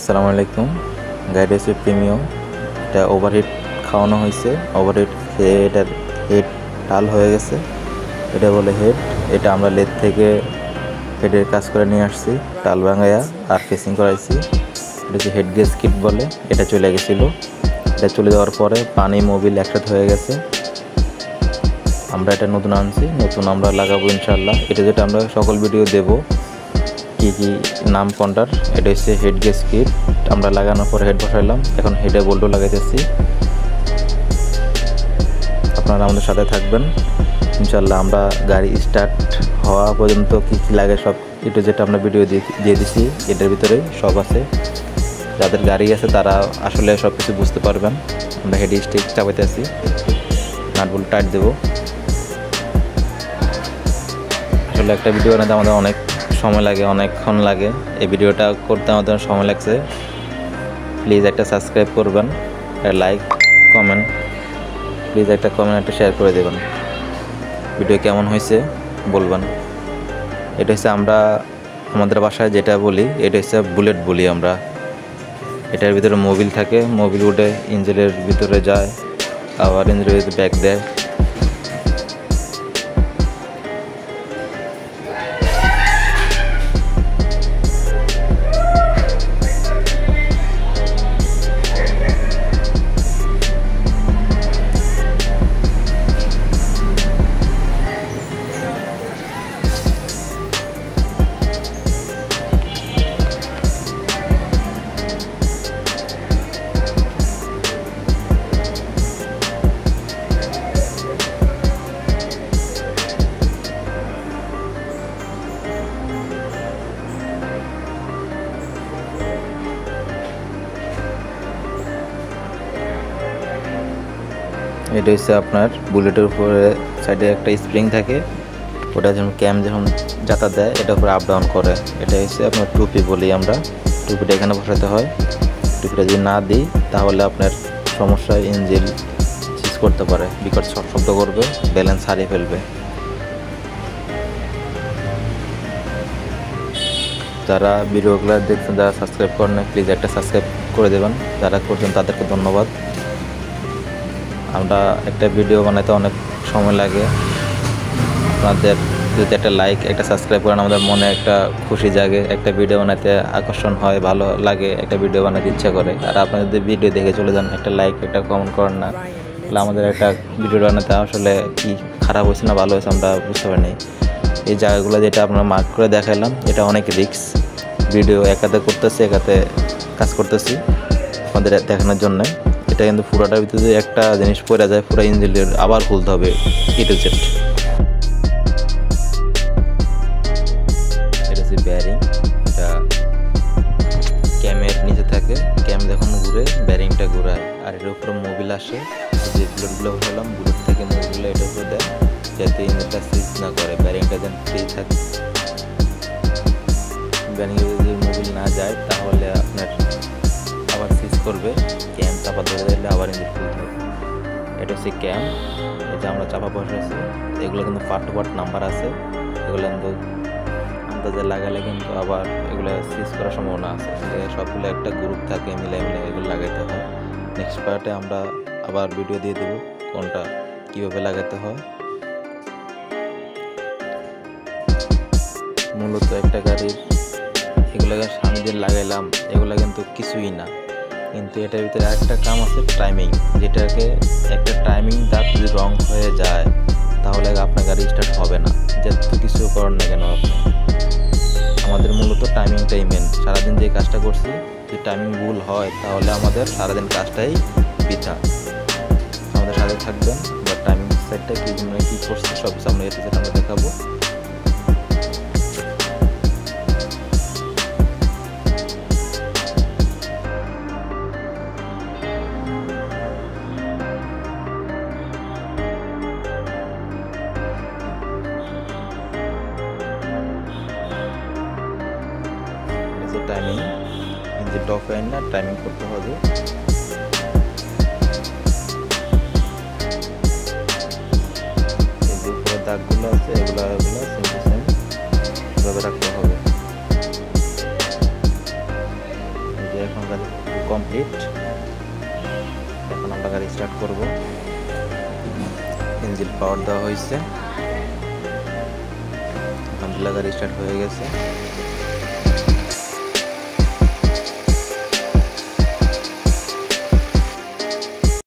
আসসালামু আলাইকুম। গাড়ি হচ্ছে প্রিমিয়াম, এটা ওভারহিট খাওয়ানো হয়েছে। ওভারহিট খেয়ে এটার হেড টাল হয়ে গেছে, এটা বলে হেড। এটা আমরা লেদ থেকে হেডের কাজ করে নিয়ে আসছি, টাল ভাঙাইয়া আর ফেসিং করাইছি। এটা হচ্ছে হেড গেজ কিট বলে। এটা চলে গেছিলো, এটা চলে যাওয়ার পরে পানি মোবিল একসাথে হয়ে গেছে। আমরা এটা নতুন আনছি, নতুন আমরা লাগাবো ইনশাল্লাহ। এটা যেটা আমরা সকল ভিডিও দেব কি কি নাম কোনটার। এটা হচ্ছে হেড গেজ কিট। আমরা লাগানোর পরে হেড বসাইলাম, এখন হেডে বোল্টও লাগাইতেছি। আপনারা আমাদের সাথে থাকবেন ইনশাল্লাহ। আমরা গাড়ি স্টার্ট হওয়া পর্যন্ত কি কি লাগে সব এটা যেটা আমরা ভিডিও দিয়ে দিছি, এটার ভিতরে সব আছে। যাদের গাড়ি আছে তারা আসলে সব কিছু বুঝতে পারবেন। আমরা হেড স্টিক চাপাইতে আছি, নাট বোল্ট টাইট দেবো। আসলে একটা ভিডিও বানাতে আমাদের অনেক সময় লাগে, অনেকক্ষণ লাগে। এই ভিডিওটা করতে আমাদের সময় লাগছে। প্লিজ একটা সাবস্ক্রাইব করবেন, লাইক কমেন্ট, প্লিজ একটা কমেন্ট একটা শেয়ার করে দেবেন। ভিডিও কেমন হয়েছে বলবেন। এটা হচ্ছে আমরা আমাদের বাসায় যেটা বলি, এটা হচ্ছে বুলেট বলি আমরা। এটার ভিতরে মোবিল থাকে, মোবিল উঠে ইঞ্জিনের ভিতরে যায়, আবার ইঞ্জিনের ভিতরে ব্যাক দেয়। এটা হচ্ছে আপনার বুলেটের উপরে সাইডে একটা স্প্রিং থাকে, ওটা যখন ক্যাম যখন যাতায়াত দেয় এটা উপরে আপ ডাউন করে। এটা হচ্ছে আপনার টুপি বলি আমরা। টুপিটা এখানে বসাতে হয়। টুপিটা যদি না দিই তাহলে আপনার সমস্যায় ইঞ্জিন সিজ করতে পারে, বিকট শব্দ করবে, ব্যালেন্স হারিয়ে ফেলবে। যারা ভিডিওগুলো দেখছেন, যারা সাবস্ক্রাইব করেন না, প্লিজ একটা সাবস্ক্রাইব করে দেবেন। যারা করছেন তাদেরকে ধন্যবাদ। আমরা একটা ভিডিও বানাতে অনেক সময় লাগে। আপনাদের যদি একটা লাইক একটা সাবস্ক্রাইব করেন, আমাদের মনে একটা খুশি জাগে, একটা ভিডিও বানাতে আকর্ষণ হয়, ভালো লাগে, একটা ভিডিও বানাতে ইচ্ছা করে। আর আপনারা যদি ভিডিও দেখে চলে যান, একটা লাইক একটা কমেন্ট করেন না, তাহলে আমাদের একটা ভিডিও বানাতে আসলে কি খারাপ হয়েছে না ভালো হয়েছে আমরা বুঝতে পারিনি। এই জায়গাগুলো যেটা আপনারা মার্ক করে দেখাইলাম, এটা অনেক রিস্ক। ভিডিও একাতে করতেছি, একাতে কাজ করতেছি আমাদের দেখানোর জন্য। এটা কিন্তু পুরোটার ভিতরে একটা জিনিস পড়ে যায়, পুরো ইঞ্জিনের আবার খুলতে হবে এ টু জেড। এটা হচ্ছে ব্যারিং, এটা ক্যামের নিচে থাকে। ক্যাম যখন ঘুরে ব্যারিংটা ঘুরায়, আর এর উপরে মোবিল আসে। যে বুলেটগুলো হলাম, বুলেট থেকে মোবিলগুলো এটার উপরে দেয় যাতে ইঞ্জিনটা সিজ না করে, ব্যারিংটা যেন ফ্রি থাকে। ব্যারিংয়ে যদি মোবিল না যায় তাহলে আপনার আবার সিজ করবে, ক্যাম চাপা ধরে দিলে আবার ইঞ্জিন খুলতে হবে। এটা হচ্ছে ক্যাম, এটা আমরা চাপা বসেছি। এগুলো কিন্তু পার্ট টু পার্ট নাম্বার আছে, এগুলো কিন্তু আন্দাজে লাগালে কিন্তু আবার এগুলো সিজ করার সম্ভাবনা আছে। সবগুলো একটা গ্রুপ থাকে, মিলে মিলে এগুলো লাগাইতে হয়। নেক্সট পার্টে আমরা আবার ভিডিও দিয়ে দেবো কোনটা কীভাবে লাগাতে হয়। মূলত একটা গাড়ির এগুলোকে সামনে দিয়ে লাগাইলাম, এগুলো কিন্তু কিছুই না। কিন্তু এটার ভিতরে আরেকটা কাম আছে, টাইমিং। যেটাকে একটা টাইমিং দাঁত যদি রং হয়ে যায় তাহলে আপনার গাড়ি স্টার্ট হবে না, যত কিছু করেন না কেন আপনি। আমাদের মূলত টাইমিংটাই মেন। সারাদিন যে কাজটা করছি যদি টাইমিং ভুল হয় তাহলে আমাদের সারাদিন কাজটাই বৃথা। আমাদের সাথে থাকবেন, বা টাইমিং সেটটা কী কী করছে সব কিছু আমরা এতে আমরা দেখাবো। টাইমিং ইঞ্জিন অফ হয় না, টাইমিং করতে হবে। এই যে উপরে দাগগুলো আছে, এগুলো সেম এভাবে রাখতে হবে। আমরা কমপ্লিট। এখন আমরা গাড়ি স্টার্ট করব। ইঞ্জিন পাওয়ার দেওয়া হয়েছে, আলহামদুলিল্লাহ গাড়ি স্টার্ট হয়ে গেছে।